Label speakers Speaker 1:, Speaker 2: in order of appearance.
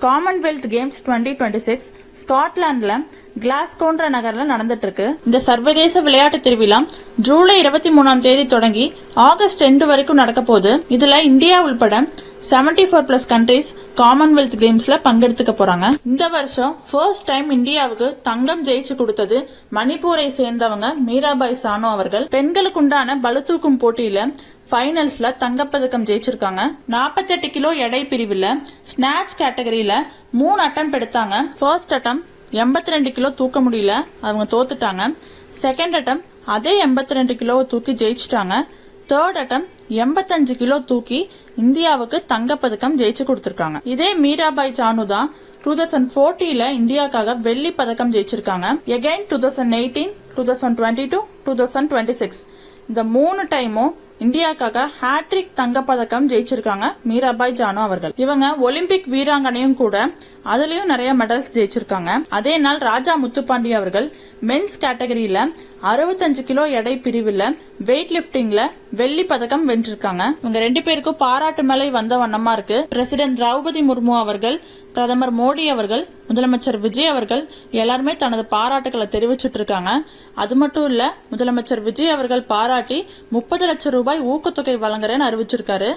Speaker 1: Commonwealth games 2026 ஸ்காட்லாந்துல கிளாஸ்கோன்ற நகர்ல நடந்துட்டு இருக்கு. இந்த சர்வதேச விளையாட்டு திருவிழா ஜூலை 23ஆம் தேதி தொடங்கி ஆகஸ்ட் 2 வரைக்கும் நடக்க போகுது. இதுல இந்தியா உள்பட 74+ கண்ட்ரீஸ் காமன்வெல்த் கேம்ஸ்ல பங்கெடுத்துக்க போறாங்க. இந்த வருஷம் ஃபர்ஸ்ட் டைம் இந்தியாவுக்கு தங்கம் ஜெயிச்சு கொடுத்தது மணிப்பூரை சேர்ந்தவங்க மீராபாய் சானு அவர்கள். பெண்களுக்கு உண்டான பளுதூக்கும் போட்டியில ஃபைனல்ஸ்ல தங்கப்பதக்கம் ஜெயிச்சிருக்காங்க. 48 கிலோ எடை பிரிவுல ஸ்நாட்ச் கேட்டகரியில 3 அட்டம் எடுத்தாங்க. ஃபர்ஸ்ட் அட்டம் 82 கிலோ தூக்க முடியல, அவங்க தோத்துட்டாங்க. செகண்ட் அட்டம் அதே 82 கிலோவை தூக்கி ஜெயிச்சிட்டாங்க. தேர்ட் அட்டம் 85 கிலோ தூக்கி இந்தியாவுக்கு தங்கப்பதக்கம் ஜெயிச்சு கொடுத்திருக்காங்க. இதே மீராபாய் சானு தான் 2040ல இந்தியாக்காக வெள்ளி பதக்கம் ஜெயிச்சிருக்காங்க. எகைன் 2018, 2022, 2026 இந்த 3 டைமும் இந்தியாக்காக ஹேட்ரிக் தங்கப்பதக்கம் ஜெயிச்சிருக்காங்க மீராபாய் சானு அவர்கள். இவங்க ஒலிம்பிக் வீராங்கனையும் கூட, அதுலயும் நிறைய மெடல்ஸ் ஜெயிச்சிருக்காங்க. அதே நாள் ராஜா முத்துப்பாண்டி அவர்கள் மென்ஸ் கேட்டகரியில 65 கிலோ எடை பிரிவுல வெயிட் லிப்டிங்ல வெள்ளி பதக்கம் வென்றிருக்காங்க. இவங்க 2 பேருக்கும் பாராட்டு மழை வந்த வண்ணமா இருக்கு. பிரசிடென்ட் திரௌபதி முர்மு அவர்கள், பிரதமர் மோடி அவர்கள், முதலமைச்சர் விஜய் அவர்கள் எல்லாருமே தனது பாராட்டுகளை தெரிவிச்சிட்டு இருக்காங்க. அது மட்டும் இல்ல, முதலமைச்சர் விஜய் அவர்கள் பாராட்டி 30 லட்சம் ரூபாய் ஊக்கத்தொகை வழங்குறேன்னு அறிவிச்சிருக்காரு.